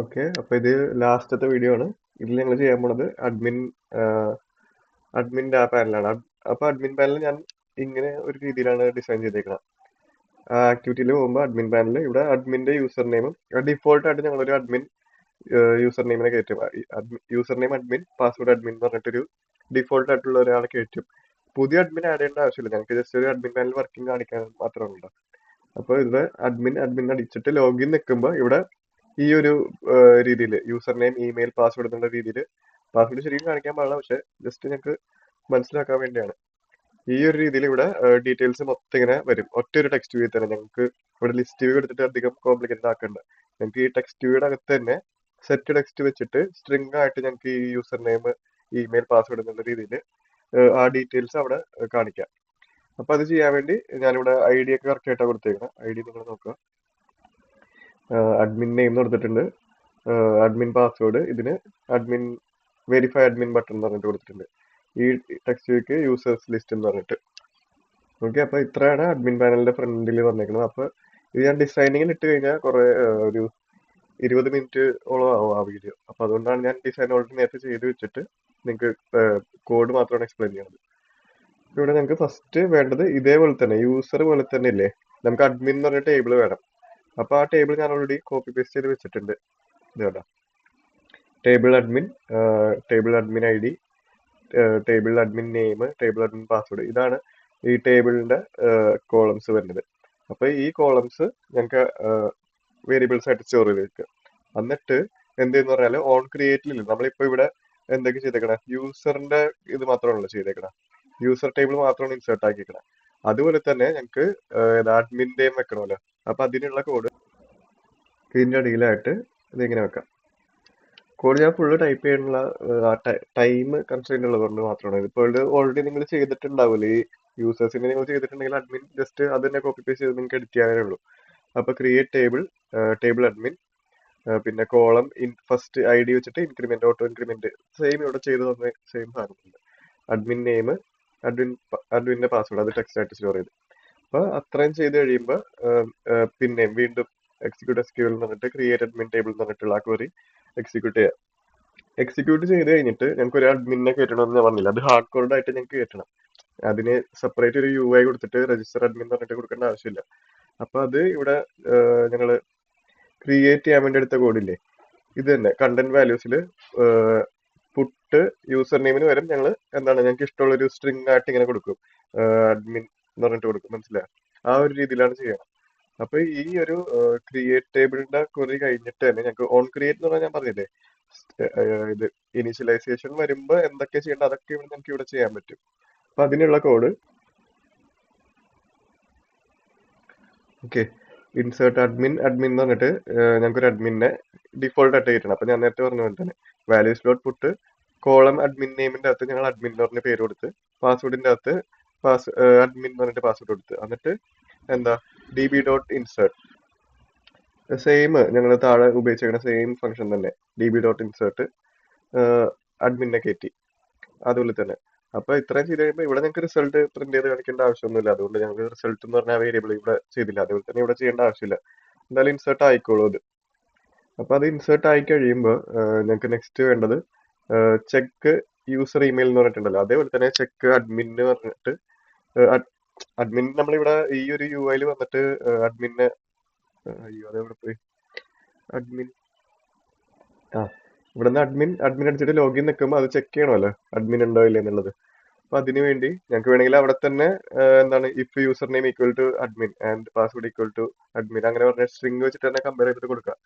Okay, അപ്പൊ ഇത് ലാസ്റ്റത്തെ വീഡിയോ ആണ്. ഇതിൽ ഞങ്ങൾ ചെയ്യാൻ പോണത് അഡ്മിൻ്റെ ആ പാനലാണ്. അപ്പൊ അഡ്മിൻ പാനൽ ഞാൻ ഇങ്ങനെ ഒരു രീതിയിലാണ് ഡിസൈൻ ചെയ്തേക്കുന്നത്. ആ ആക്ടിവിറ്റിയിൽ പോകുമ്പോൾ അഡ്മിൻ പാനൽ ഇവിടെ അഡ്മിൻ്റെ യൂസർ നെയിമും ഡിഫോൾട്ട് ആയിട്ട് ഞങ്ങളൊരു അഡ്മിൻ യൂസർ നെയിമിനെ കയറ്റും. User name admin, password admin എന്ന് പറഞ്ഞിട്ടൊരു ഡിഫോൾട്ട് ആയിട്ടുള്ള ഒരാളെ കയറ്റും. പുതിയ അഡ്മിൻ ആഡ് ചെയ്യേണ്ട ആവശ്യമില്ല, ഞങ്ങൾക്ക് ജസ്റ്റ് ഒരു അഡ്മിൻ പാനൽ വർക്കിംഗ് കാണിക്കാൻ മാത്രമാണ്. അപ്പോൾ ഇത് അഡ്മിൻ അടിച്ചിട്ട് ലോഗിൻ നിൽക്കുമ്പോൾ ഇവിടെ ഈ ഒരു രീതിയിൽ യൂസർ നെയിം, ഇമെയിൽ, പാസ്വേഡ് എന്നുള്ള രീതിയിൽ പാസ്വേഡ് ശരിക്കും കാണിക്കാൻ പാടില്ല, പക്ഷെ ജസ്റ്റ് ഞങ്ങൾക്ക് മനസ്സിലാക്കാൻ വേണ്ടിയാണ്. ഈ ഒരു രീതിയിൽ ഇവിടെ ഡീറ്റെയിൽസ് മൊത്തം ഇങ്ങനെ വരും. ഒറ്റ ഒരു ടെക്സ്റ്റ് വ്യൂ തന്നെ. ഞങ്ങൾക്ക് ഇവിടെ ലിസ്റ്റ് വ്യൂ എടുത്തിട്ട് അധികം കോംപ്ലിക്കേറ്റഡ് ആക്കണ്ട. ഞങ്ങൾക്ക് ഈ ടെക്സ്റ്റ് വ്യൂയുടെ അകത്ത് തന്നെ സെറ്റ് ടെക്സ്റ്റ് വെച്ചിട്ട് സ്ട്രിംഗ് ആയിട്ട് ഞങ്ങൾക്ക് ഈ യൂസർ നെയിം, ഇമെയിൽ, പാസ്വേഡ് എന്നുള്ള രീതിയിൽ ആ ഡീറ്റെയിൽസ് അവിടെ കാണിക്കാം. അപ്പൊ അത് ചെയ്യാൻ വേണ്ടി ഞാനിവിടെ ഐ ഡി ഒക്കെ കറക്റ്റ് ആയിട്ടാണ് കൊടുത്തേക്കണം. ഐ ഡി നിങ്ങൾ നോക്കുക. അഡ്മിൻ നെയിം കൊടുത്തിട്ടുണ്ട്, അഡ്മിൻ പാസ്വേഡ്, ഇതിന് അഡ്മിൻ വെരിഫൈ അഡ്മിൻ ബട്ടൺ എന്ന് പറഞ്ഞിട്ട് കൊടുത്തിട്ടുണ്ട്. ഈ ടെക്സ്റ്റ് വ്യൂക്ക് യൂസേഴ്സ് ലിസ്റ്റ് എന്ന് പറഞ്ഞിട്ട്. ഓക്കെ, അപ്പൊ ഇത്രയാണ് അഡ്മിൻ പാനലിന്റെ ഫ്രണ്ടിൽ വന്നേക്കുന്നത്. അപ്പൊ ഇത് ഞാൻ ഡിസൈനിങ്ങിൽ ഇട്ട് കഴിഞ്ഞാൽ കുറെ ഒരു 20 മിനിറ്റ് ഓളം ആവും ആ വീഡിയോ. അപ്പൊ അതുകൊണ്ടാണ് ഞാൻ ഡിസൈൻ ഓൾറെഡി നേരത്തെ ചെയ്ത് വെച്ചിട്ട് നിങ്ങൾക്ക് കോഡ് മാത്രമാണ് എക്സ്പ്ലെയിൻ ചെയ്യുന്നത്. ഇവിടെ ഞങ്ങൾക്ക് ഫസ്റ്റ് വേണ്ടത് ഇതേപോലെ തന്നെ യൂസർ പോലെ തന്നെ ഇല്ലേ, നമുക്ക് അഡ്മിൻ എന്ന് പറഞ്ഞ ടേബിൾ വേണം. അപ്പൊ ആ ടേബിൾ ഞാൻ ഓൾറെഡി കോപ്പി പേസ്റ്റ് ചെയ്ത് വെച്ചിട്ടുണ്ട്. ഇതേടാ, table admin I D, table admin name, table admin password. ഇതാണ് ഈ ടേബിളിന്റെ കോളംസ് വരുന്നത്. അപ്പൊ ഈ കോളംസ് ഞങ്ങൾക്ക് വേരിയബിൾസ് ആയിട്ട് സ്റ്റോർ ചെയ്ത് വെക്കുക. എന്നിട്ട് എന്തെന്ന് പറഞ്ഞാൽ ഓൺ ക്രിയേറ്റിലില്ല, നമ്മളിപ്പോ ഇവിടെ എന്തൊക്കെ ചെയ്തേക്കണം, യൂസറിന്റെ ഇത് മാത്രമാണല്ലോ ചെയ്തേക്കണം, യൂസർ ടേബിൾ മാത്രമാണ് ഇൻസേർട്ട് ആക്കിയേക്കണം. അതുപോലെ തന്നെ ഞങ്ങൾക്ക് അഡ്മിൻ്റെയും വെക്കണമല്ലോ. അപ്പൊ അതിനുള്ള കോഡ് ഇതിന്റെ അടിയിലായിട്ട് ഇതിങ്ങനെ വെക്കാം. കോഡ് ഞാൻ ഫുള്ള് ടൈപ്പ് ചെയ്യാനുള്ള ടൈം കൺസ്ട്രെയിന്റ് ഉള്ളതുകൊണ്ട് മാത്രമാണ്. ഇതിപ്പോൾ ഓൾറെഡി നിങ്ങൾ ചെയ്തിട്ടുണ്ടാവില്ലേ, ഈ യൂസേഴ്സിനെ നിങ്ങൾ ചെയ്തിട്ടുണ്ടെങ്കിൽ അഡ്മിൻ ജസ്റ്റ് അത് തന്നെ കോപ്പി പേസ്റ്റ് ചെയ്ത് നിങ്ങൾക്ക് എഡിറ്റ് ചെയ്യാനേ ഉള്ളൂ. അപ്പൊ ക്രിയേറ്റ് ടേബിൾ അഡ്മിൻ, പിന്നെ കോളം ഫസ്റ്റ് ഐ ഡി വെച്ചിട്ട് ഇൻക്രിമെന്റ്, ഓട്ടോ ഇൻക്രിമെന്റ് സെയിം ഇവിടെ ചെയ്ത് തന്ന സെയിം സാധനമുണ്ട്. അഡ്മിൻ നെയിം, അഡ്മിന്റെ പാസ്വേഡ് അത് ടെക്സ്റ്റ് ആയിട്ട് സ്റ്റോർ ചെയ്ത്. അപ്പൊ അത്രയും ചെയ്ത് കഴിയുമ്പോൾ പിന്നെ വീണ്ടും എക്സിക്യൂട്ട് എസ്ക്യൂഎൽ എന്ന് പറഞ്ഞിട്ട് ക്രിയേറ്റ് അഡ്മിൻ ടേബിൾ എന്ന് പറഞ്ഞിട്ടുള്ള ആ ക്വറി എക്സിക്യൂട്ട് ചെയ്യാം. എക്സിക്യൂട്ട് ചെയ്ത് കഴിഞ്ഞിട്ട് ഞങ്ങൾക്ക് ഒരു അഡ്മിനെ കയറ്റണമെന്ന് ഞാൻ പറഞ്ഞില്ല, അത് ഹാർഡ് കോഡ് ആയിട്ട് ഞങ്ങൾക്ക് കയറ്റണം. അതിന് സെപ്പറേറ്റ് ഒരു യു ഐ കൊടുത്തിട്ട് രജിസ്റ്റർ അഡ്മിൻ എന്ന് പറഞ്ഞിട്ട് കൊടുക്കേണ്ട ആവശ്യമില്ല. അപ്പൊ അത് ഇവിടെ ഞങ്ങൾ ക്രിയേറ്റ് ചെയ്യാൻ വേണ്ടി എടുത്ത കോഡില്ലേ, ഇത് തന്നെ കണ്ടന്റ് വാല്യൂസിൽ പുട്ട് യൂസർ നെയിമിന് വരും ഞങ്ങൾ എന്താണ് ഞങ്ങൾക്ക് ഇഷ്ടമുള്ള ഒരു സ്ട്രിംഗ് ആയിട്ട് ഇങ്ങനെ കൊടുക്കും, അഡ്മിൻ എന്ന് പറഞ്ഞിട്ട് കൊടുക്കും. മനസ്സിലായോ? ആ ഒരു രീതിയിലാണ് ചെയ്യണം. അപ്പൊ ഈ ഒരു ക്രിയേറ്റ് ടേബിളിന്റെ ക്വറി കഴിഞ്ഞിട്ട് തന്നെ ഞങ്ങൾക്ക് ഓൺ ക്രിയേറ്റ് എന്ന് പറഞ്ഞാൽ ഞാൻ പറഞ്ഞില്ലേ, ഇത് ഇനീഷ്യലൈസേഷൻ വരുമ്പോ എന്തൊക്കെ ചെയ്യേണ്ട അതൊക്കെ ഇവിടെ നമുക്ക് ഇവിടെ ചെയ്യാൻ പറ്റും. അപ്പൊ അതിനുള്ള കോഡ് ഓക്കെ, ഇൻസേർട്ട് അഡ്മിൻ എന്ന് പറഞ്ഞിട്ട് ഞങ്ങൾക്ക് ഒരു അഡ്മിനെ ഡിഫോൾട്ട് ആയിട്ട് കയറ്റണം. അപ്പൊ ഞാൻ നേരത്തെ പറഞ്ഞ പോലെ തന്നെ values dot put column admin നെയിമിന്റെ അകത്ത് ഞങ്ങൾ അഡ്മിൻ എന്ന് പറഞ്ഞ പേര് കൊടുത്ത്, പാസ്വേഡിന്റെ അകത്ത് അഡ്മിൻ എന്ന് പറഞ്ഞിട്ട് പാസ്വേഡ് കൊടുത്ത്, എന്നിട്ട് എന്താ D B dot insert same ഞങ്ങൾ താഴെ ഉപയോഗിച്ചിരിക്കുന്ന സെയിം ഫംഗ്ഷൻ തന്നെ, ഡി ബി ഡോട്ട് ഇൻസേർട്ട് അഡ്മിനെ കയറ്റി അതുപോലെ തന്നെ. അപ്പൊ ഇത്രയും ചെയ്ത് കഴിയുമ്പോൾ ഇവിടെ ഞങ്ങൾക്ക് റിസൾട്ട് പ്രിന്റ് ചെയ്ത് കാണിക്കേണ്ട ആവശ്യമൊന്നുമില്ല. അതുകൊണ്ട് ഞങ്ങൾക്ക് റിസൾട്ട് എന്ന് പറഞ്ഞ വേരിയബിൾ ഇവിടെ ചെയ്തില്ല, അതുപോലെ തന്നെ ഇവിടെ ചെയ്യേണ്ട ആവശ്യമില്ല. എന്തായാലും ഇൻസേർട്ട് ആയിക്കോളൂ അത്. അപ്പൊ അത് ഇൻസേർട്ട് ആയി കഴിയുമ്പോൾ ഞങ്ങൾക്ക് നെക്സ്റ്റ് വേണ്ടത് ചെക്ക് യൂസർ ഇമെയിൽ എന്ന് പറഞ്ഞിട്ടുണ്ടല്ലോ, അതേപോലെ തന്നെ ചെക്ക് അഡ്മിൻ എന്ന് പറഞ്ഞിട്ട് അഡ്മിൻ നമ്മളിവിടെ ഈ ഒരു യു ഐയിൽ വന്നിട്ട് അഡ്മിനെ, അയ്യോ അതെവിടെ പോയി, അഡ്മിൻ ആ ഇവിടെ നിന്ന് അഡ്മിൻ അടിച്ചിട്ട് ലോഗിൻ നിൽക്കുമ്പോൾ അത് ചെക്ക് ചെയ്യണമല്ലോ അഡ്മിൻ ഉണ്ടോ ഇല്ല എന്നുള്ളത്. അപ്പൊ അതിനു വേണ്ടി ഞങ്ങൾക്ക് വേണമെങ്കിൽ അവിടെ തന്നെ എന്താണ് if user name equal to admin and password equal to admin അങ്ങനെ പറഞ്ഞ സ്ട്രിംഗ് വെച്ചിട്ട് തന്നെ കമ്പയർ ചെയ്തിട്ട് കൊടുക്കാം.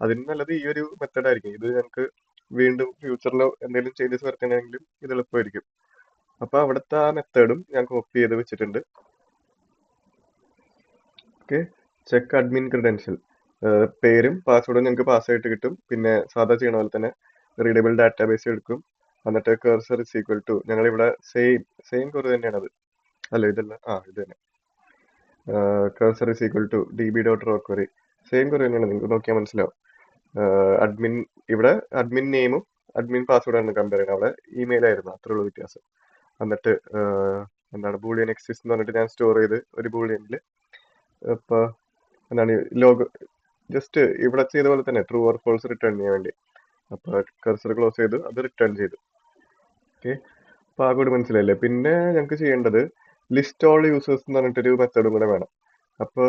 അതിന് നല്ലത് ഈ ഒരു മെത്തേഡ് ആയിരിക്കും. ഇത് ഞങ്ങൾക്ക് വീണ്ടും ഫ്യൂച്ചറിൽ എന്തെങ്കിലും ചേഞ്ചസ് വരുത്തണമെങ്കിലും ഇത് എളുപ്പമായിരിക്കും. അപ്പൊ അവിടുത്തെ ആ മെത്തേഡും ഞാൻ കോപ്പി ചെയ്ത് വെച്ചിട്ടുണ്ട്. ഓക്കെ, ചെക്ക് അഡ്മിൻ ക്രെഡൻഷ്യൽ, പേരും പാസ്വേഡും ഞങ്ങൾക്ക് പാസ്സായിട്ട് കിട്ടും. പിന്നെ സാധാ ചെയ്യണ പോലെ തന്നെ റീഡബിൾ ഡാറ്റാബേസ് എടുക്കും. എന്നിട്ട് കർസർ ഇസ് ഈക്വൽ ടു ഞങ്ങളിവിടെ സെയിം കുറി തന്നെയാണ് അത്, അല്ല ഇതല്ല, ഇത് തന്നെ cursor is equal to D B dot raw query same query തന്നെയാണ്, നിങ്ങൾക്ക് നോക്കിയാൽ മനസ്സിലാവും. അഡ്മിൻ ഇവിടെ അഡ്മിൻ നെയിമും അഡ്മിൻ പാസ്വേഡാണ് കമ്പയർ ചെയ്യുന്നത്, അവിടെ ഇമെയിൽ ആയിരുന്നു, അത്രയുള്ള വ്യത്യാസം. എന്നിട്ട് എന്താണ് ബൂളിയൻ എക്സിസ്റ്റ് എന്ന് പറഞ്ഞിട്ട് ഞാൻ സ്റ്റോർ ചെയ്ത് ഒരു ബൂളിയനിൽ ഇപ്പൊ എന്താണ് ലോഗ് ജസ്റ്റ് ഇവിടെ ചെയ്ത പോലെ തന്നെ ട്രൂ ഓർ ഫോൾസ് റിട്ടേൺ ചെയ്യാൻ വേണ്ടി. അപ്പോൾ കർസർ ക്ലോസ് ചെയ്തു, അത് റിട്ടേൺ ചെയ്തു. ഓക്കെ, അപ്പോൾ ആ കൂടി മനസ്സിലായില്ലേ? പിന്നെ ഞങ്ങൾക്ക് ചെയ്യേണ്ടത് ലിസ്റ്റ് ഓൾ യൂസേഴ്സ് എന്ന് പറഞ്ഞിട്ടൊരു മെത്തേഡും കൂടെ വേണം. അപ്പോൾ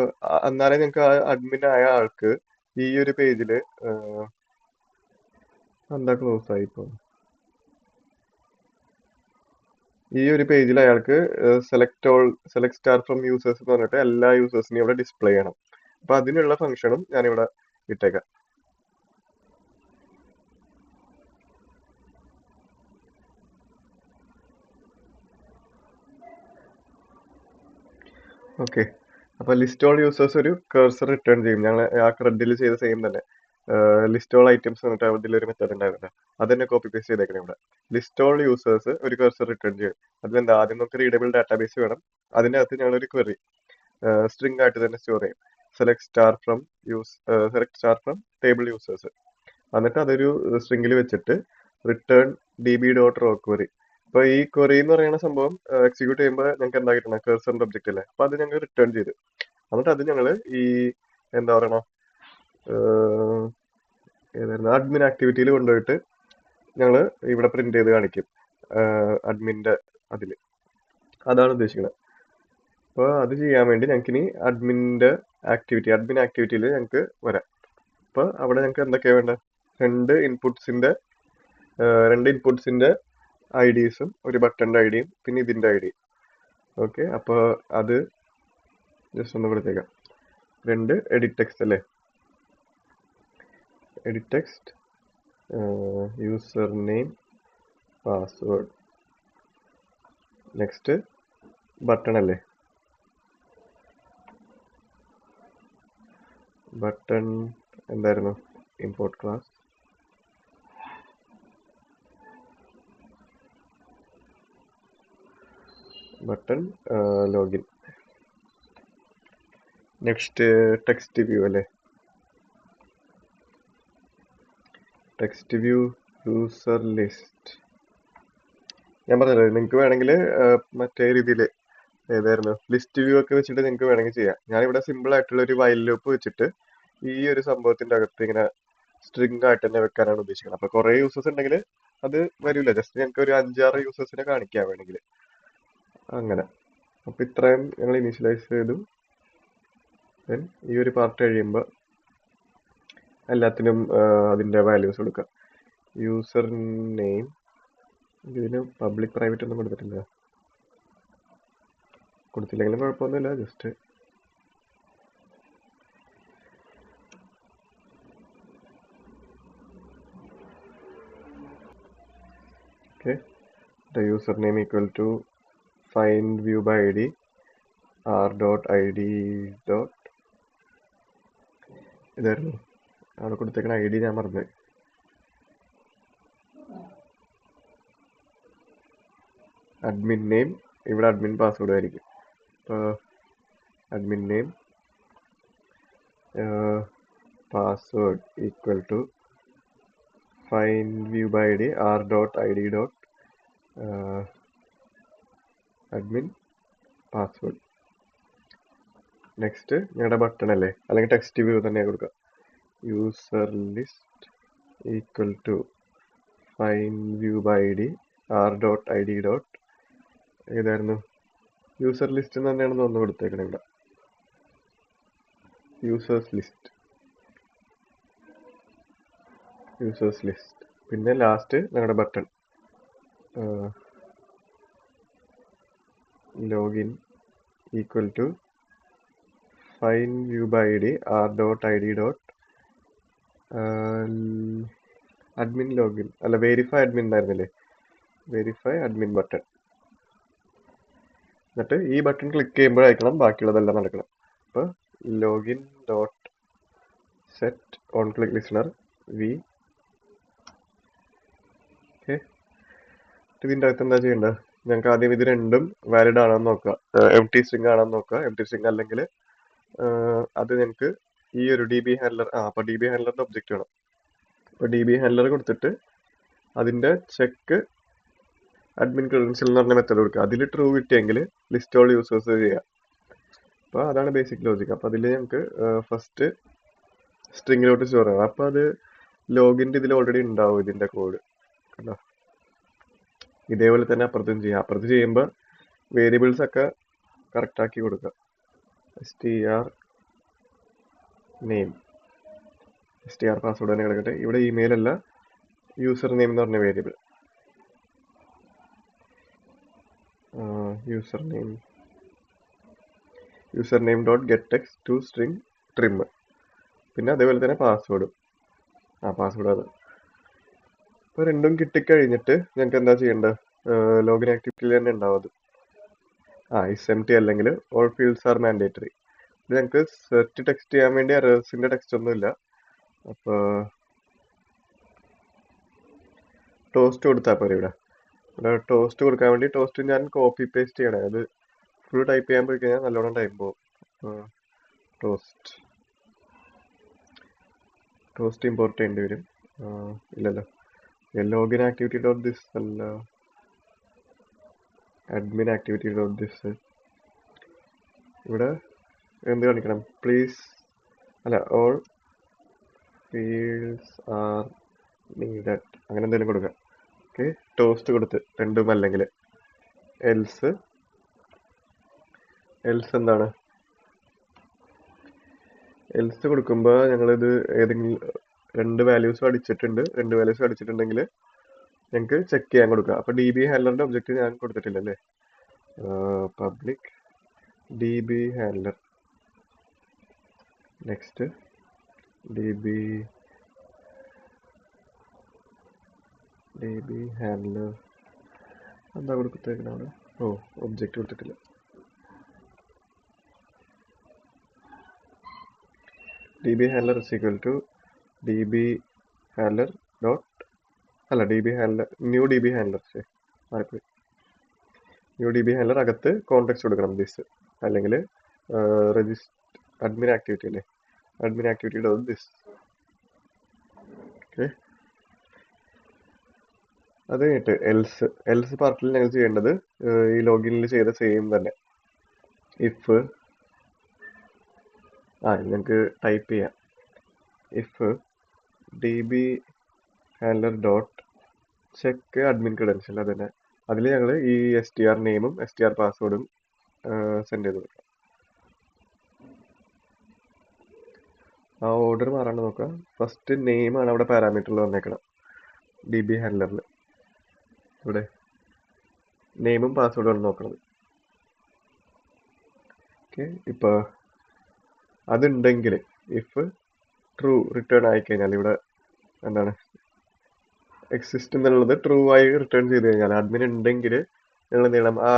എന്നാലേ ഞങ്ങൾക്ക് ആ അഡ്മിൻ ആയ ആൾക്ക് ഈ ഒരു പേജിൽ എന്താ ക്ലോസ് ആയി ഇപ്പോൾ, ഈ ഒരു പേജിൽ അയാൾക്ക് സെലക്ട് സ്റ്റാർ ഫ്രം യൂസേഴ്സ് എന്ന് പറഞ്ഞിട്ട് എല്ലാ യൂസേഴ്സിനെയും ഇവിടെ ഡിസ്പ്ലേ ചെയ്യണം. അപ്പൊ അതിനുള്ള ഫംഗ്ഷനും ഞാനിവിടെ ഇട്ടേക്കാം. ഓക്കെ, അപ്പൊ ലിസ്റ്റ് ഓൾ യൂസേഴ്സ് ഒരു കഴ്സർ റിട്ടേൺ ചെയ്യും. ഞങ്ങൾ ആ ക്രെഡിൽ ചെയ്ത സെയിം തന്നെ ലിസ്റ്റ് ഓൾ ഐറ്റംസ് എന്നിട്ട് അതിലൊരു മെത്തേഡ് ഉണ്ടായിരുന്നില്ല, അത് തന്നെ കോപ്പി പേസ്റ്റ് ചെയ്തേക്കണം ഇവിടെ. ലിസ്റ്റ് ഓൾ യൂസേഴ്സ് ഒരു കഴ്സർ റിട്ടേൺ ചെയ്യും. അതിലെന്താ, ആദ്യം നമുക്ക് റീഡബിൾ ഡാറ്റാബേസ് വേണം. അതിന്റെ അകത്ത് ഞങ്ങളൊരു ക്വറി സ്ട്രിംഗ് ആയിട്ട് തന്നെ സ്റ്റോർ ചെയ്യും. Select star from table users, എന്നിട്ട് അതൊരു സ്ട്രിംഗിൽ വെച്ചിട്ട് റിട്ടേൺ db.raw query. അപ്പൊ ഈ ക്വറി എന്ന് പറയുന്ന സംഭവം എക്സിക്യൂട്ട് ചെയ്യുമ്പോൾ ഞങ്ങൾക്ക് എന്താ കിട്ടണം, കഴ്സറിന്റെ ഒബ്ജക്റ്റ് അല്ലേ, അപ്പൊ അത് ഞങ്ങൾ റിട്ടേൺ ചെയ്ത് എന്നിട്ട് അത് ഞങ്ങൾ ഈ എന്താ പറയണ ഏതായിരുന്നു അഡ്മിൻ ആക്ടിവിറ്റിയിൽ കൊണ്ടുപോയിട്ട് ഞങ്ങൾ ഇവിടെ പ്രിന്റ് ചെയ്ത് കാണിക്കും അഡ്മിന്റെ അതിൽ. അതാണ് ഉദ്ദേശിക്കുന്നത്. അപ്പോൾ അത് ചെയ്യാൻ വേണ്ടി ഞങ്ങൾക്ക് ഇനി അഡ്മിൻ ആക്ടിവിറ്റിയിൽ ഞങ്ങൾക്ക് വരാം. അപ്പോൾ അവിടെ ഞങ്ങൾക്ക് എന്തൊക്കെയാണ് വേണ്ടത്, രണ്ട് ഇൻപുട്സിന്റെ ഐഡീസും ഒരു ബട്ടന്റെ ഐഡിയും പിന്നെ ഇതിന്റെ ഐഡിയും. ഓക്കെ, അപ്പോൾ അത് ജസ്റ്റ് ഒന്ന് കൊടുത്തേക്കാം. രണ്ട് എഡിറ്റ് ടെക്സ്റ്റ് അല്ലേ, edit text, user name, password, next button അല്ലേ, ബട്ടൺ എന്തായിരുന്നു, import class, button login, next text view അല്ലേ, ടെക്സ്റ്റ് വ്യൂ യൂസർ ലിസ്റ്റ്. ഞാൻ പറഞ്ഞല്ലോ നിങ്ങൾക്ക് വേണമെങ്കിൽ മറ്റേ രീതിയിൽ ഏതായിരുന്നു ലിസ്റ്റ് വ്യൂ ഒക്കെ വെച്ചിട്ട് നിങ്ങൾക്ക് വേണമെങ്കിൽ ചെയ്യാം. ഞാനിവിടെ സിമ്പിൾ ആയിട്ടുള്ള ഒരു വൈൽ ലൂപ്പ് വെച്ചിട്ട് ഈ ഒരു സംഭവത്തിന്റെ അകത്ത് ഇങ്ങനെ സ്ട്രിംഗ് ആയിട്ട് തന്നെ വെക്കാനാണ് ഉദ്ദേശിക്കുന്നത്. അപ്പൊ കുറെ യൂസേഴ്സ് ഉണ്ടെങ്കിൽ അത് വരില്ല, ജസ്റ്റ് ഞങ്ങൾക്ക് ഒരു 5-6 യൂസേഴ്സിനെ കാണിക്കാൻ വേണമെങ്കിൽ അങ്ങനെ. അപ്പൊ ഇത്രയും ഞങ്ങൾ ഇനീഷ്യലൈസ് ചെയ്തു. ദെൻ ഈ ഒരു പാർട്ട് കഴിയുമ്പോൾ എല്ലാത്തിനും അതിന്റെ വാല്യൂസ് കൊടുക്കാം. യൂസർ നെയിം, ഇതിന് പബ്ലിക് പ്രൈവറ്റ് ഒന്നും കൊടുത്തിട്ടില്ല, കൊടുത്തില്ലെങ്കിലും കുഴപ്പമൊന്നുമില്ല, just okay. The username equal to find view by id r.id. ഇതായിരുന്നു അവിടെ കൊടുത്തേക്കണ ഐ ഡി, ഞാൻ മറന്നു. അഡ്മിൻ നെയിം, ഇവിടെ അഡ്മിൻ പാസ്വേഡ് ആയിരിക്കും. അപ്പോൾ admin name password equal to find view by id r.id. admin password. Next ഞങ്ങളുടെ ബട്ടൺ അല്ലേ, അല്ലെങ്കിൽ ടെക്സ്റ്റ് വ്യൂ തന്നെ കൊടുക്കാം. User list equal to find view by id r.id. ഏതായിരുന്നു, യൂസർ ലിസ്റ്റ് തന്നെയാണെന്ന് ഒന്ന് കൊടുത്തേക്കണം ഇവിടെ, യൂസേഴ്സ് ലിസ്റ്റ്. പിന്നെ ലാസ്റ്റ് ഞങ്ങളുടെ button login equal to find view by id r.id. admin login അല്ല, വെരിഫൈ അഡ്മിൻ ഉണ്ടായിരുന്നില്ലേ, വെരിഫൈ അഡ്മിൻ ബട്ടൺ. എന്നിട്ട് ഈ ബട്ടൺ ക്ലിക്ക് ചെയ്യുമ്പോഴായിരിക്കണം ബാക്കിയുള്ളതെല്ലാം നടക്കണം. അപ്പോൾ login dot set on click listener V. Okay, ഇതിൻ്റെ അകത്ത് എന്താ ചെയ്യേണ്ടത്, ഞങ്ങൾക്ക് ആദ്യം ഇത് രണ്ടും വാലിഡ് ആണെന്ന് നോക്കുക, എം ടി സ്ട്രിംഗ് ആണെന്ന് നോക്കുക. എം ടി സ്ട്രിംഗ് അല്ലെങ്കിൽ അത് ഞങ്ങൾക്ക് ഈ ഒരു ഡി ബി ഹാൻഡലർ, അപ്പോൾ ഡി ബി ഹാൻഡലറിന്റെ ഒബ്ജക്റ്റ് വേണം. അപ്പോൾ ഡി ബി ഹാൻഡലർ കൊടുത്തിട്ട് അതിന്റെ ചെക്ക് അഡ്മിൻ ക്രെഡൻഷ്യൽ എന്ന് പറഞ്ഞ മെത്തേഡ് കൊടുക്കുക. അതിൽ ട്രൂ കിട്ടിയെങ്കിൽ ലിസ്റ്റ് ഓൾ യൂസേഴ്സ് ചെയ്യാം. അപ്പോൾ അതാണ് ബേസിക് ലോജിക്. അപ്പോൾ അതിൽ ഞങ്ങൾക്ക് ഫസ്റ്റ് സ്ട്രിങ്ങിലോട്ട് സ്റ്റോർ ചെയ്യണം. അപ്പോൾ അത് ലോഗിൻ്റെ ഇതിൽ ഓൾറെഡി ഉണ്ടാവും ഇതിൻ്റെ കോഡ് കണ്ടോ. ഇതേപോലെ തന്നെ അപ്പുറത്തും ചെയ്യാം. അപ്പുറത്ത് ചെയ്യുമ്പോൾ വേരിയബിൾസ് ഒക്കെ കറക്റ്റ് ആക്കി കൊടുക്കുക. str നെയിം str പാസ്വേഡ് തന്നെ കിടക്കട്ടെ. ഇവിടെ ഇമെയിൽ അല്ല, യൂസർ നെയിം എന്ന് പറഞ്ഞ variable. User name dot get text to string trim. പിന്നെ അതേപോലെ തന്നെ പാസ്വേഡും. പാസ്വേഡ് അത്. ഇപ്പോൾ രണ്ടും കിട്ടിക്കഴിഞ്ഞിട്ട് ഞങ്ങൾക്ക് എന്താ ചെയ്യേണ്ടത്? ലോഗിൻ ആക്ടിവിറ്റിയിൽ തന്നെ ഉണ്ടാവും അത്. SMT അല്ലെങ്കിൽ ഓൾ ഫീൽഡ്സ് ആർ മാൻഡേറ്ററി. ഇത് ഞങ്ങൾക്ക് സെറ്റ് ടെക്സ്റ്റ് ചെയ്യാൻ വേണ്ടി എറേഴ്സിൻ്റെ ടെക്സ്റ്റ് ഒന്നുമില്ല. അപ്പോൾ ടോസ്റ്റ് കൊടുത്താൽ പോരെ. ഇവിടെ ടോസ്റ്റ് കൊടുക്കാൻ വേണ്ടി ടോസ്റ്റ് ഞാൻ കോപ്പി പേസ്റ്റ് ചെയ്യണേ. അത് ഫുൾ ടൈപ്പ് ചെയ്യാൻ പോയി കഴിഞ്ഞാൽ നല്ലോണം ടൈം പോകും. ടോസ്റ്റ് ഇമ്പോർട്ട് ചെയ്യേണ്ടി വരും. ഇല്ലല്ലോ, ലോഗിൻ ആക്ടിവിറ്റി ഡോട്ട് ദിസ് അല്ല, അഡ്മിൻ ആക്ടിവിറ്റി ഡോട്ട് ദിസ്. ഇവിടെ എന്ത് കാണിക്കണം? പ്ലീസ് അല്ല, ഓൾ ഫീൽഡ്സ് ആർ നീഡഡ്, അങ്ങനെ എന്തെങ്കിലും കൊടുക്കാം. ഓക്കെ, ടോസ്റ്റ് കൊടുത്ത് രണ്ടും അല്ലെങ്കിൽ എൽസ് എന്താണ്? എൽസ് കൊടുക്കുമ്പോൾ ഞങ്ങളിത് ഏതെങ്കിലും രണ്ട് വാല്യൂസ് അടിച്ചിട്ടുണ്ടെങ്കിൽ ഞങ്ങൾക്ക് ചെക്ക് ചെയ്യാൻ കൊടുക്കുക. അപ്പോൾ DB ഹാൻഡലറിൻ്റെ ഒബ്ജക്റ്റ് ഞാൻ കൊടുത്തിട്ടില്ല അല്ലേ. Public DB handler, next DB handler എന്താ കൊടുത്തേക്കുന്നത് അവിടെ? ഒബ്ജക്റ്റ് കൊടുത്തിട്ടില്ല. DB handler is equal to DB handler dot അല്ല DB handler new DB handler new DB handler അകത്ത് കോണ്ടെക്സ്റ്റ് കൊടുക്കണം ദിസ്, അല്ലെങ്കിൽ അഡ്മിൻ ആക്ടിവിറ്റി അല്ലേ, admin activity dot this. Okay, അത് കഴിഞ്ഞിട്ട് എൽസ് പാർട്ടിൽ ഞങ്ങൾ ചെയ്യേണ്ടത് ഈ ലോഗിനിൽ ചെയ്ത സെയിം തന്നെ. ഇഫ് ഞങ്ങൾക്ക് ടൈപ്പ് ചെയ്യാം, if DB handler dot check admin credential. അത് തന്നെ, അതിൽ ഞങ്ങൾ ഈ STR നെയിമും STR പാസ്വേഡും സെൻഡ് ചെയ്ത് കൊടുക്കാം. ഓർഡർ മാറാണ്ട് നോക്കാം. ഫസ്റ്റ് നെയിമാണ് അവിടെ പാരാമീറ്ററിൽ വന്നേക്കണം DB ഹാൻഡലറിൽ. ഇവിടെ നെയിമും പാസ്വേഡും ആണ് നോക്കണത്. ഓക്കെ, ഇപ്പോൾ അതുണ്ടെങ്കിൽ ഇഫ് ട്രൂ റിട്ടേൺ ആയിക്കഴിഞ്ഞാൽ ഇവിടെ എന്താണ് എക്സിസ്റ്റ് എന്നുള്ളത് ട്രൂ ആയി റിട്ടേൺ ചെയ്ത് കഴിഞ്ഞാൽ അഡ്മിൻ ഉണ്ടെങ്കിൽ ഞങ്ങൾ എന്ത് ചെയ്യണം? ആ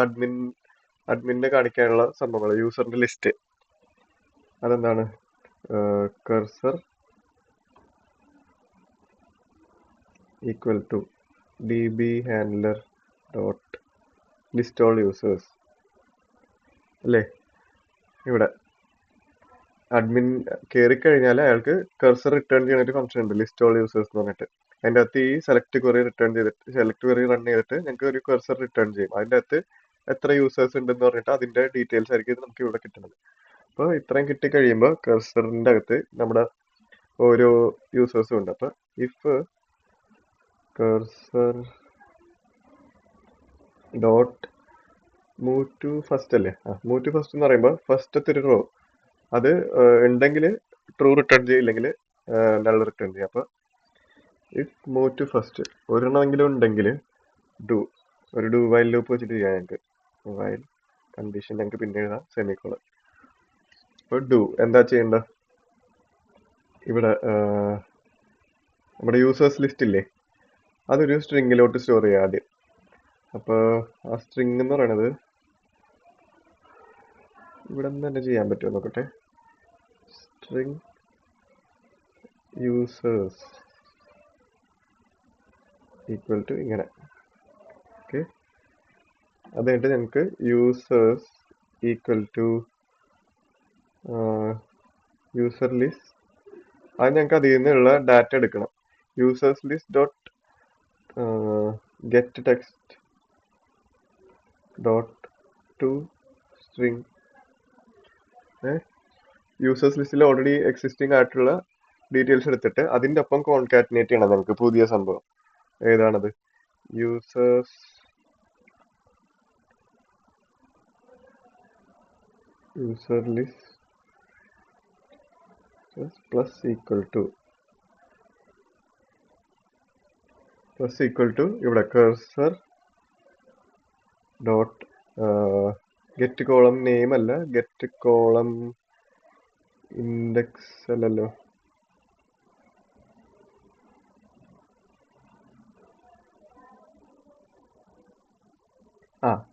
അഡ്മിനെ കാണിക്കാനുള്ള സംഭവങ്ങൾ യൂസറിന്റെ ലിസ്റ്റ് അതെന്താണ്? Cursor equal to DB handler dot list all users അല്ലേ. ഇവിടെ അഡ്മിൻ കയറി കഴിഞ്ഞാൽ അയാൾക്ക് കർസർ റിട്ടേൺ ചെയ്യുന്ന ഒരു ഫംഗ്ഷൻ ഉണ്ട്, ലിസ്റ്റ് ഓൾ യൂസേഴ്സ് എന്ന് പറഞ്ഞിട്ട്. അതിൻ്റെ അകത്ത് ഈ സെലക്ട് ക്വറി റൺ ചെയ്തിട്ട് ഞങ്ങൾക്ക് ഒരു കർസർ റിട്ടേൺ ചെയ്യും. അതിൻ്റെ അകത്ത് എത്ര യൂസേഴ്സ് ഉണ്ടെന്ന് പറഞ്ഞിട്ട് അതിന്റെ ഡീറ്റെയിൽസ് ആയിരിക്കും നമുക്ക് ഇവിടെ കിട്ടുന്നത്. അപ്പോൾ ഇത്രയും കിട്ടിക്കഴിയുമ്പോൾ കർസറിന്റെ അകത്ത് നമ്മുടെ ഓരോ യൂസേഴ്സും ഉണ്ട്. അപ്പോൾ if cursor dot move to first അല്ലേ, മൂവ് ടു ഫസ്റ്റ് എന്ന് പറയുമ്പോൾ ഫസ്റ്റത്തെ ഒരു റോ അത് ഉണ്ടെങ്കിൽ ട്രൂ റിട്ടേൺ ചെയ്യില്ലെങ്കിൽ നൾ റിട്ടേൺ ചെയ്യും. അപ്പോൾ ഇഫ് മൂവ് ടു ഫസ്റ്റ് ഒരെണ്ണമെങ്കിലും ഉണ്ടെങ്കിൽ ഒരു ഡു വൈൽ ലൂപ്പ് വെച്ചിട്ട് ചെയ്യാം ഞങ്ങൾക്ക്. വൈൽ കണ്ടീഷൻ ഞങ്ങൾക്ക് പിന്നെ എഴുതാം, സെമിക്കോളൻ. ഇപ്പോൾ എന്താ ചെയ്യേണ്ടത്? ഇവിടെ നമ്മുടെ യൂസേഴ്സ് ലിസ്റ്റ് ഇല്ലേ, അതൊരു സ്ട്രിങ്ങിലോട്ട് സ്റ്റോർ ചെയ്യാം ആദ്യം. അപ്പോൾ ആ സ്ട്രിങ് എന്ന് പറയണത് ഇവിടെ നിന്ന് തന്നെ ചെയ്യാൻ പറ്റുമോ നോക്കട്ടെ. സ്ട്രിങ് യൂസേഴ്സ് ഈക്വൽ ടു ഇങ്ങനെ. ഓക്കെ, അത് കഴിഞ്ഞിട്ട് ഞങ്ങൾക്ക് users equal to user list, അത് ഞങ്ങൾക്ക് അതിൽ നിന്നുള്ള ഡാറ്റ എടുക്കണം. Users list dot get text dot to string. Users ലിസ്റ്റിൽ ഓൾറെഡി എക്സിസ്റ്റിംഗ് ആയിട്ടുള്ള ഡീറ്റെയിൽസ് എടുത്തിട്ട് അതിൻ്റെ ഒപ്പം കോൺകാറ്റിനേറ്റ് ചെയ്യണം നമുക്ക് പുതിയ സംഭവം. ഏതാണത്? Users user list plus equal to ഇവിടെ cursor dot get column name അല്ല, ഗെറ്റ് കോളം ഇൻഡെക്സ് അല്ലല്ലോ,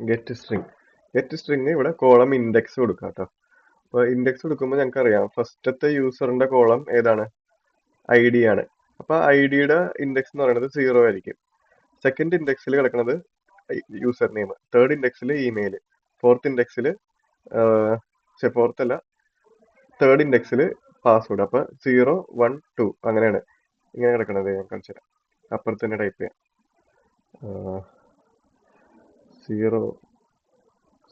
ഗെറ്റ് സ്ട്രിങ് ഇവിടെ കോളം ഇൻഡെക്സ് കൊടുക്കാം കേട്ടോ. അപ്പോൾ ഇൻഡെക്സ് കൊടുക്കുമ്പോൾ ഞങ്ങൾക്ക് അറിയാം ഫസ്റ്റത്തെ യൂസറിന്റെ കോളം ഏതാണ്? ഐ ഡി ആണ്. അപ്പൊ ഐ ഡിയുടെ ഇൻഡെക്സ് എന്ന് പറയുന്നത് 0 ആയിരിക്കും. സെക്കൻഡ് ഇൻഡെക്സിൽ കിടക്കുന്നത് യൂസർ നെയിം, തേർഡ് ഇൻഡെക്സിൽ ഇമെയിൽ, ഫോർത്ത് ഇൻഡെക്സിൽ ഫോർത്ത് അല്ല തേർഡ് ഇൻഡെക്സിൽ പാസ്വേഡ്. അപ്പൊ 0 1 2 അങ്ങനെയാണ് ഇങ്ങനെ കിടക്കുന്നത്. ഞാൻ കാണിച്ചു തരാം. അപ്പുറത്ത് തന്നെ ടൈപ്പ് ചെയ്യാം.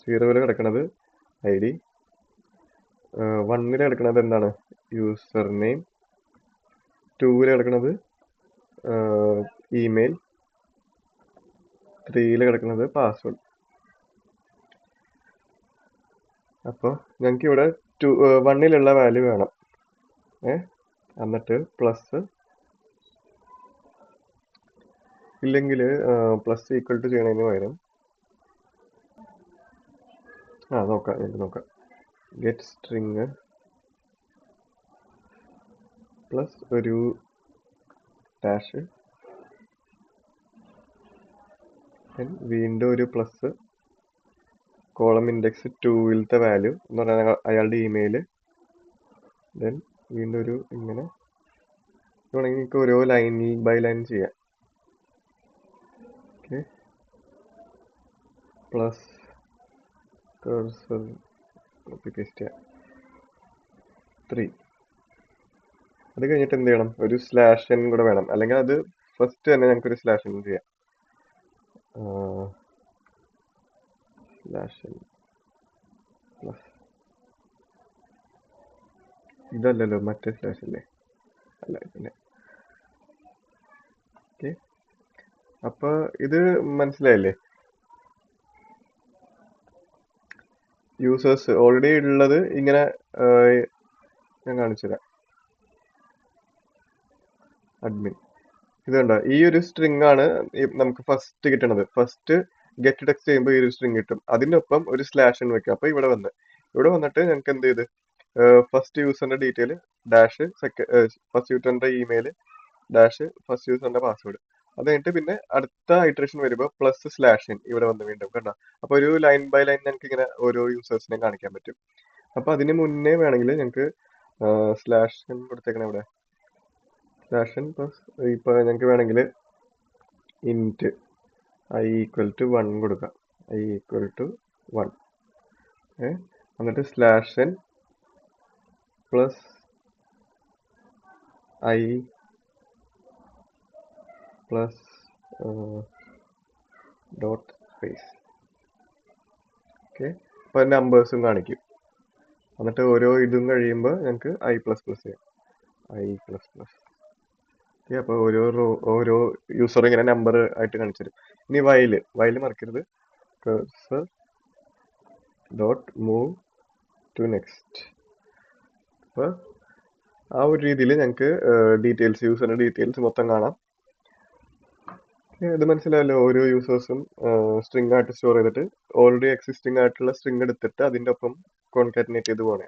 0 കിടക്കുന്നത് ഐ ഡി, 1 കിടക്കുന്നത് എന്താണ്? യൂസർ നെയിം, 2 കിടക്കുന്നത് ഇമെയിൽ, 3 കിടക്കുന്നത് പാസ്വേഡ്. അപ്പോൾ ഞങ്ങൾക്ക് ഇവിടെ 1 വാല്യൂ വേണം. എന്നിട്ട് പ്ലസ് ഇല്ലെങ്കിൽ പ്ലസ് ഈക്വൽ ടു ചെയ്യണതിന് പകരം നോക്കാം ഗെറ്റ് സ്ട്രിങ് പ്ലസ് ഒരു ഡാഷ്, വീണ്ടും ഒരു പ്ലസ്, കോളം ഇൻഡെക്സ് 2 വാല്യൂ എന്ന് പറഞ്ഞാൽ അയാളുടെ ഇമെയിൽ, ദെൻ വീണ്ടും ഒരു ഇങ്ങനെ വേണമെങ്കിൽ നിങ്ങൾക്ക് ഓരോ ലൈൻ ബൈ ലൈൻ ചെയ്യാം. Okay, plus cursor copy paste ചെയ്യാം 3. അത് കഴിഞ്ഞിട്ട് എന്ത് ചെയ്യണം? ഒരു സ്ലാഷ് എൻ കൂടെ വേണം, അല്ലെങ്കിൽ അത് ഫസ്റ്റ് തന്നെ ഞങ്ങൾക്ക് ഒരു സ്ലാഷ് എൻ ചെയ്യാം. സ്ലാഷ് എൻ പ്ലസ് ഇതല്ലല്ലോ, മറ്റേ സ്ലാഷ് അല്ലേ? അല്ല പിന്നെ. ഓക്കെ, അപ്പൊ ഇത് മനസ്സിലായില്ലേ? യൂസേഴ്സ് ഓൾറെഡി ഉള്ളത് ഇങ്ങനെ ഞാൻ കാണിച്ചു തരാം. അഡ്മിൻ ഇത് കണ്ടോ, ഈ ഒരു സ്ട്രിങ് ആണ് നമുക്ക് ഫസ്റ്റ് കിട്ടണത്. ഫസ്റ്റ് ഗെറ്റ് ടെക്സ്റ്റ് ചെയ്യുമ്പോൾ ഈ ഒരു സ്ട്രിങ് കിട്ടും. അതിനൊപ്പം ഒരു സ്ലാഷ് എന്ന് വെക്കുക. അപ്പൊ ഇവിടെ വന്നിട്ട് ഞങ്ങൾക്ക് എന്ത് ചെയ്ത് ഫസ്റ്റ് യൂസറിന്റെ ഡീറ്റെയിൽ ഡാഷ്, ഫസ്റ്റ് യൂസറിന്റെ ഇമെയിൽ ഡാഷ്, ഫസ്റ്റ് യൂസറിന്റെ പാസ്വേഡ്. അത് കഴിഞ്ഞിട്ട് പിന്നെ അടുത്ത ഇറ്ററേഷൻ വരുമ്പോൾ പ്ലസ് സ്ലാഷ് ഇവിടെ വന്ന് വീണ്ടും കണ്ടോ. അപ്പൊ ഒരു ലൈൻ ബൈ ലൈൻ ഞങ്ങൾക്ക് ഇങ്ങനെ ഓരോ യൂസേഴ്സിനെ കാണിക്കാൻ പറ്റും. അപ്പൊ അതിന് മുന്നേ വേണമെങ്കിൽ ഞങ്ങൾക്ക് സ്ലാഷ് കൊടുത്തേക്കണം ഇവിടെ, സ്ലാഷ് പ്ലസ് ഇപ്പൊ ഞങ്ങൾക്ക് വേണമെങ്കിൽ ഇൻറ്റ് ഐ ഈക്വൽ ടു 1 കൊടുക്കാം. ഐ ഈക്വൽ ടു 1 എന്നിട്ട് slash N plus I plus dot space. Okay, അപ്പൊ നമ്പേഴ്സും കാണിക്കും. എന്നിട്ട് ഓരോ ഇതും കഴിയുമ്പോൾ ഞങ്ങൾക്ക് ഐ പ്ലസ് പ്ലസ് ചെയ്യാം. I plus plus. ഓക്കെ, അപ്പൊ ഓരോ യൂസർ ഇങ്ങനെ നമ്പർ ആയിട്ട് കാണിച്ചു തരും. ഇനി വയല് മറക്കരുത്. Cursor dot move to next. അപ്പൊ ആ ഒരു രീതിയിൽ ഞങ്ങൾക്ക് ഡീറ്റെയിൽസ്, യൂസറിന്റെ ഡീറ്റെയിൽസ് മൊത്തം കാണാം. ഇത് മനസ്സിലായല്ലോ? ഓരോ യൂസേഴ്സും സ്ട്രിംഗ് ആയിട്ട് സ്റ്റോർ ചെയ്തിട്ട് ഓൾറെഡി എക്സിസ്റ്റിംഗ് ആയിട്ടുള്ള സ്ട്രിംഗ് എടുത്തിട്ട് അതിൻ്റെ ഒപ്പം കോൺകാറ്റിനേറ്റ് ചെയ്ത് പോകണേ.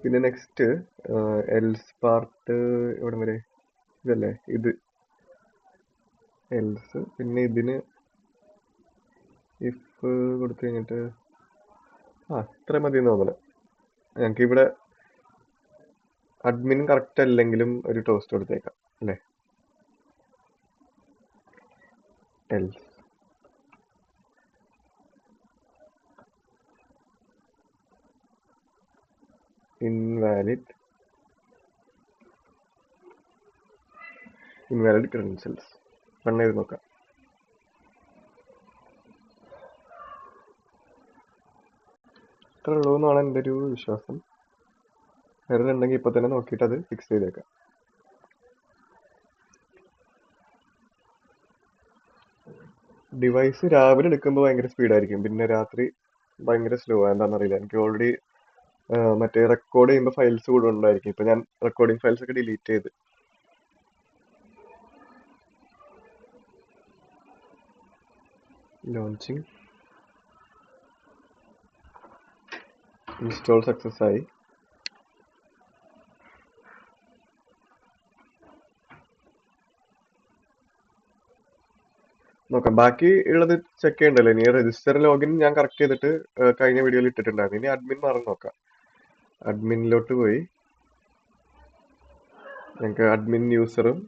പിന്നെ നെക്സ്റ്റ് എൽസ് പാർട്ട് എവിടെ വരെ? ഇതല്ലേ ഇത് എൽസ്. പിന്നെ ഇതിന് ഇഫ് കൊടുത്തു കഴിഞ്ഞിട്ട് ഇത്ര മതി എന്ന് തോന്നുന്നു. ഞങ്ങൾക്ക് ഇവിടെ അഡ്മിൻ കറക്റ്റ് അല്ലെങ്കിലും ഒരു ടോസ്റ്റ് കൊടുത്തേക്കാം അല്ലേ? എൽസ് ഇൻവാലിഡ് ക്രെഡൻഷ്യൽസ് റൺ ചെയ്ത് നോക്കാം. ഇത്ര ഉള്ളൂ എന്നാണ് എൻ്റെ ഒരു വിശ്വാസം. എറർ ഉണ്ടെങ്കിൽ ഇപ്പൊ തന്നെ നോക്കിയിട്ട് അത് ഫിക്സ് ചെയ്തേക്കാം. ഡിവൈസ് രാവിലെ എടുക്കുമ്പോൾ ഭയങ്കര സ്പീഡായിരിക്കും, പിന്നെ രാത്രി ഭയങ്കര സ്ലോ. എന്താണെന്നറിയില്ല. എനിക്ക് ഓൾറെഡി മറ്റേ റെക്കോർഡ് ചെയ്യുമ്പോൾ ഫയൽസ് കൂടെ ഉണ്ടായിരിക്കും. ഇപ്പൊ ഞാൻ റെക്കോർഡിംഗ് ഫയൽസ് ഒക്കെ ഡിലീറ്റ് ചെയ്ത്. ലോഞ്ചിങ്, ഇൻസ്റ്റോൾ സക്സസ് ആയി. നോക്കാം, ബാക്കി ഉള്ളത് ചെക്ക് ചെയ്യണ്ടല്ലോ. ഇനി രജിസ്റ്റർ ലോഗിൻ ഞാൻ കറക്റ്റ് ചെയ്തിട്ട് കഴിഞ്ഞ വീഡിയോയിൽ ഇട്ടിട്ടുണ്ടായിരുന്നു. ഇനി അഡ്മിൻ മാറി നോക്കാം. അഡ്മിനിലോട്ട് പോയി ഞങ്ങൾക്ക് അഡ്മിൻ യൂസറും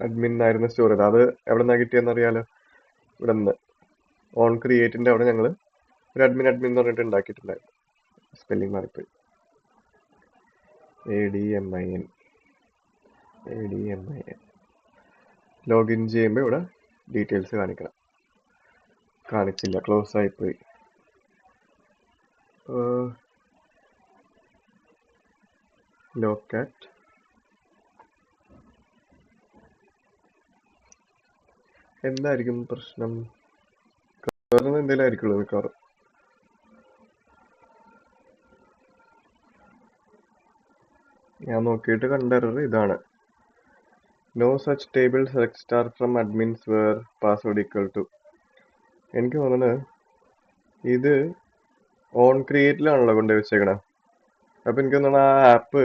അഡ്മിൻ ആയിരുന്നു സ്റ്റോർ ചെയ്തത്. അത് എവിടെ നിന്നാണ് കിട്ടിയെന്ന് അറിയാലോ. ഇവിടെ നിന്ന് ഓൺ ക്രിയേറ്റിന്റെ അവിടെ ഞങ്ങൾ ഒരു അഡ്മിൻ എന്ന് പറഞ്ഞിട്ട് ഉണ്ടാക്കിയിട്ടുണ്ടായിരുന്നു. സ്പെല്ലിംഗ് മാറിപ്പോയി. ADMIN. ലോഗിൻ ചെയ്യുമ്പോൾ ഇവിടെ ഡീറ്റെയിൽസ് കാണിക്കണം. കാണിച്ചില്ല, ക്ലോസ് ആയിപ്പോയി. ലോക്കാറ്റ് എന്തായിരിക്കും പ്രശ്നം? എന്തെങ്കിലും ആയിരിക്കുള്ളൂ മിക്കവാറും. ഞാൻ നോക്കിയിട്ട് കണ്ട എറർ ഇതാണ്. No such table select star from admins where password equal to. എനിക്ക് തോന്നുന്നത് ഇത് ഓൺ ക്രിയേറ്റിലാണല്ലോ കൊണ്ടുപോയി വെച്ചേക്കണേ. അപ്പൊ എനിക്ക് തോന്നുന്നു ആ ആപ്പ്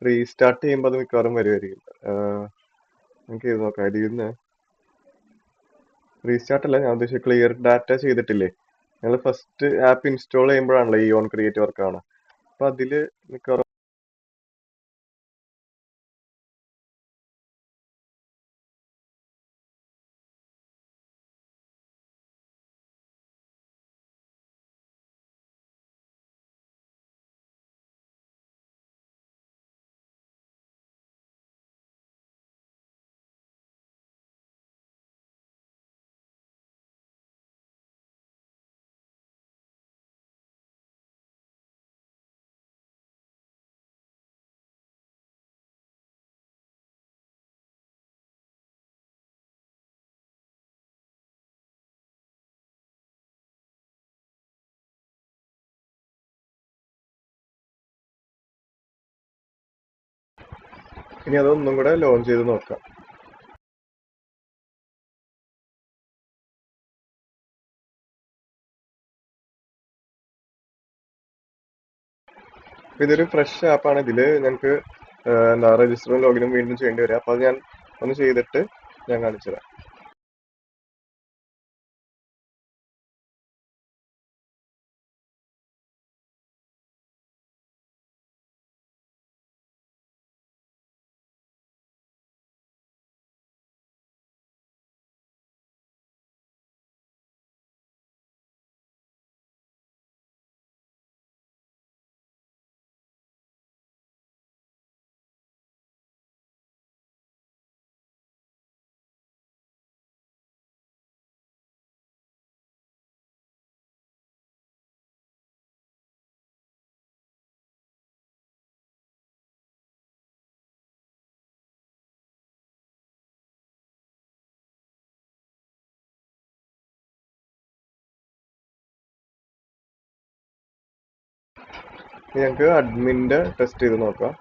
റീസ്റ്റാർട്ട് ചെയ്യുമ്പോൾ അത് മിക്കവാറും വരുമായിരിക്കും. നമുക്ക് ഇത് നോക്കാം. ഇതിൽ നിന്ന് റീസ്റ്റാർട്ട് അല്ല, ഞാൻ ഉദ്ദേശിച്ചത് ക്ലിയർ ഡാറ്റ ചെയ്തിട്ടില്ലേ. ഞങ്ങൾ ഫസ്റ്റ് ആപ്പ് ഇൻസ്റ്റാൾ ചെയ്യുമ്പോഴാണല്ലോ ഈ ഓൺ ക്രിയേറ്റ് വർക്ക് ആണ്. അപ്പൊ അതില് മിക്കവാറും ഇനി അതൊന്നും കൂടെ ലോഞ്ച് ചെയ്ത് നോക്കാം. ഇതൊരു ഫ്രഷ് ആപ്പാണ്. ഇതില് ഞങ്ങൾക്ക് എന്താ രജിസ്റ്ററും ലോഗിനും വീണ്ടും ചെയ്യേണ്ടി വരും. അപ്പൊ അത് ഞാൻ ഒന്ന് ചെയ്തിട്ട് ഞാൻ കാണിച്ചു തരാം. ഞങ്ങൾക്ക് അഡ്മിന്റെ ടെസ്റ്റ് ചെയ്ത് നോക്കാം.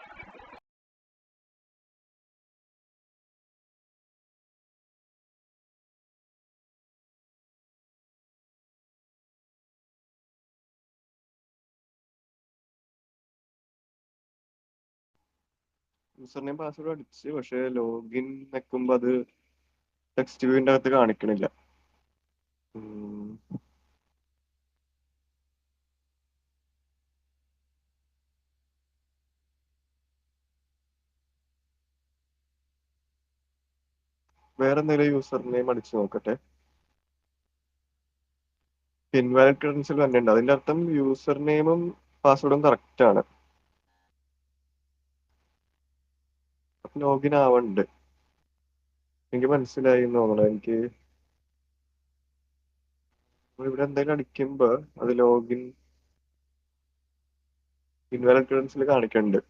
യൂസർ നെയിം പാസ്വേഡ് അടിച്ച്, പക്ഷെ ലോഗിൻ വെക്കുമ്പോ അത് ടെക്സ്റ്റ് വ്യൂവിന്റെ അകത്ത് കാണിക്കണില്ല. വേറെ എന്തെങ്കിലും യൂസർ നെയിം അടിച്ച് നോക്കട്ടെ. ഇൻവാലിഡ് ക്രെഡൻഷ്യൽ തന്നെയുണ്ട്. അതിന്റെ അർത്ഥം യൂസർ നെയിമും പാസ്വേഡും കറക്റ്റ് ആണ്. ലോഗിൻ ആവുന്നുണ്ട്. എനിക്ക് മനസ്സിലായി എന്ന് തോന്നണം. എനിക്ക് ഇവിടെ എന്തെങ്കിലും അടിക്കുമ്പോ അത് ലോഗിൻ ഇൻവാലിഡ് ക്രെഡൻഷ്യൽ കാണിക്കുന്നുണ്ട്.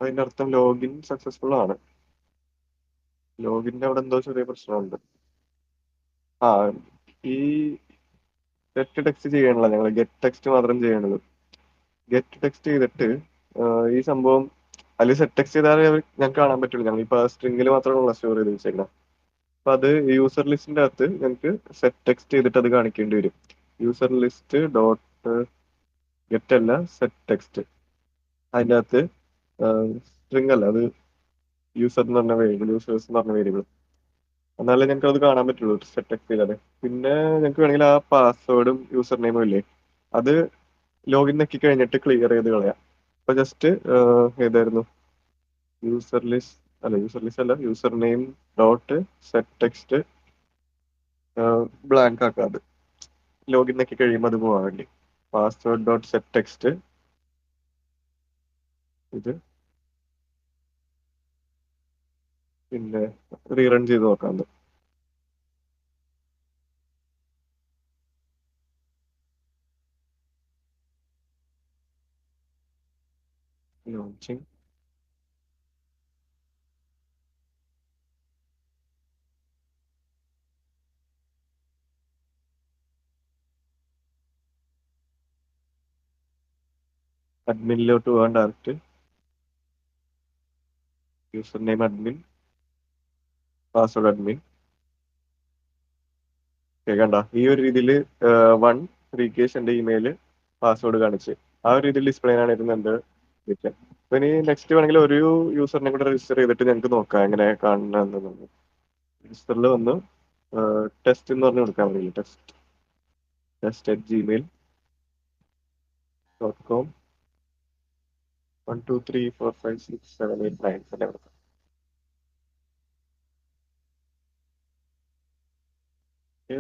അതിന്റെ അർത്ഥം ലോഗിൻ സക്സസ്ഫുൾ ആണ്. ലോഗിന്റെ അവിടെ എന്തോ ചെറിയ പ്രശ്നമുണ്ട്. ആ ഈ സെറ്റ് ടെക്സ്റ്റ് ചെയ്യണല്ലോ, ഞങ്ങൾ ഗെറ്റ് ടെക്സ്റ്റ് മാത്രം ചെയ്യണത്. ഗെറ്റ് ടെക്സ്റ്റ് ചെയ്തിട്ട് ഈ സംഭവം അതിൽ സെറ്റ് ടെക്സ്റ്റ് ചെയ്താലേ ഞങ്ങൾക്ക് കാണാൻ പറ്റുള്ളൂ. ഞങ്ങളിപ്പോൾ സ്ട്രിംഗിൽ മാത്രമാണല്ലോ സ്റ്റോർ ചെയ്ത് വെച്ചേക്കണം. അപ്പൊ അത് യൂസർ ലിസ്റ്റിന്റെ അകത്ത് ഞങ്ങൾക്ക് സെറ്റ് ടെക്സ്റ്റ് ചെയ്തിട്ട് അത് കാണിക്കേണ്ടി വരും. യൂസർ ലിസ്റ്റ് ഡോട്ട് ഗെറ്റ് അല്ല, സെറ്റ് ടെക്സ്റ്റ്. അതിൻ്റെ അകത്ത് സ്ട്രിംഗ് അല്ല, അത് യൂസർ എന്ന് പറഞ്ഞ വേരിയബിൾ, യൂസേഴ്സ് എന്ന് പറഞ്ഞ വേരിയബിൾ. എന്നാലേ ഞങ്ങൾക്ക് അത് കാണാൻ പറ്റുള്ളൂ സെറ്റ് ടെക്സ്റ്റ് ചെയ്താൽ. പിന്നെ ഞങ്ങൾക്ക് വേണമെങ്കിൽ ആ പാസ്വേഡും യൂസർ നെയിമും ഇല്ലേ, അത് ലോഗിൻ നെക്കി കഴിഞ്ഞിട്ട് ക്ലിയർ ചെയ്ത് കളയാം. അപ്പൊ ജസ്റ്റ് ഏതായിരുന്നു, യൂസർ ലിസ്റ്റ് അല്ല, യൂസർ ലിസ്റ്റ് അല്ല, user name dot set text blank ആക്കാം. അത് ലോഗിൻ നെക്കി കഴിയുമ്പോൾ അത് പോകാൻ വേണ്ടി പാസ്വേഡ് ഡോട്ട് സെറ്റ് ടെക്സ്റ്റ് ഇത് പിന്നെ റീറൺ ചെയ്ത് നോക്കാം. ലോഞ്ചിങ് അഡ്മിനിലോട്ട് പോകാൻ direct user name admin, password admin. കണ്ട ഈ ഒരു രീതിയിൽ വൺ ശ്രീകേഷ് എൻ്റെ ഇമെയിൽ പാസ്വേഡ് കാണിച്ച് ആ ഒരു രീതിയിൽ ഡിസ്പ്ലേ ആണ് ഇരുന്ന് എൻ്റെ വിറ്റൻ. അപ്പൊ ഇനി നെക്സ്റ്റ് വേണമെങ്കിൽ ഒരു യൂസറിനെ കൂടെ രജിസ്റ്റർ ചെയ്തിട്ട് ഞങ്ങൾക്ക് നോക്കാം എങ്ങനെ കാണുന്നതെന്ന്. രജിസ്റ്ററിൽ വന്ന് ടെസ്റ്റ് എന്ന് പറഞ്ഞ് കൊടുക്കാൻ മതി. ടെസ്റ്റ് ടെസ്റ്റ് അറ്റ് gmail.com 1 2 3 4 5 6 7 8 9 അല്ലേ കൊടുക്കാം.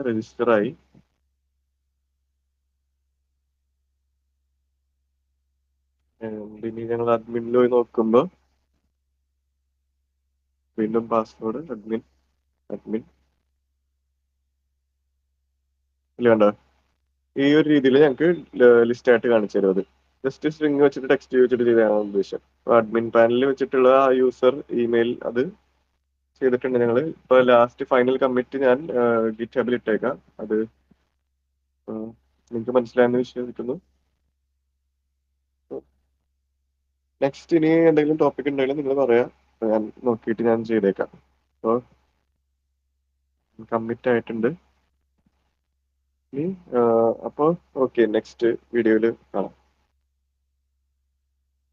രജിസ്റ്റർ ആയി. ഇനി ഞങ്ങൾ അഡ്മിനിൽ പോയി നോക്കുമ്പോൾ വീണ്ടും പാസ്വേഡ് അഡ്മിൻ അഡ്മിൻ ഇല്ല. കണ്ടോ ഈ ഒരു രീതിയിൽ ഞങ്ങൾക്ക് ലിസ്റ്റ് ആയിട്ട് കാണിച്ചു തരും. അത് ജസ്റ്റ് സ്ട്രിങ് വെച്ചിട്ട് ടെക്സ്റ്റ് വെച്ചിട്ട് ചെയ്താണ് ഉദ്ദേശം. അഡ്മിൻ പാനലിൽ വെച്ചിട്ടുള്ള ആ യൂസർ ഇമെയിൽ അത് ചെയ്തിട്ടുണ്ട് ഞങ്ങൾ. ഇപ്പൊ ലാസ്റ്റ് ഫൈനൽ കമ്മിറ്റ് ഞാൻ ഗിറ്റ് ഹബിൽ ഇട്ടേക്കാം. അത് നിങ്ങൾക്ക് മനസ്സിലായെന്ന് വിശ്വസിക്കുന്നു. നെക്സ്റ്റ് ഇനി എന്തെങ്കിലും ടോപ്പിക് ഉണ്ടെങ്കിലും നിങ്ങൾ പറയാം, ഞാൻ നോക്കിയിട്ട് ഞാൻ ചെയ്തേക്കാം. അപ്പോൾ കമ്മിറ്റ് ആയിട്ടുണ്ട്. ഇനി അപ്പോൾ ഓക്കെ, നെക്സ്റ്റ് വീഡിയോയിൽ കാണാം.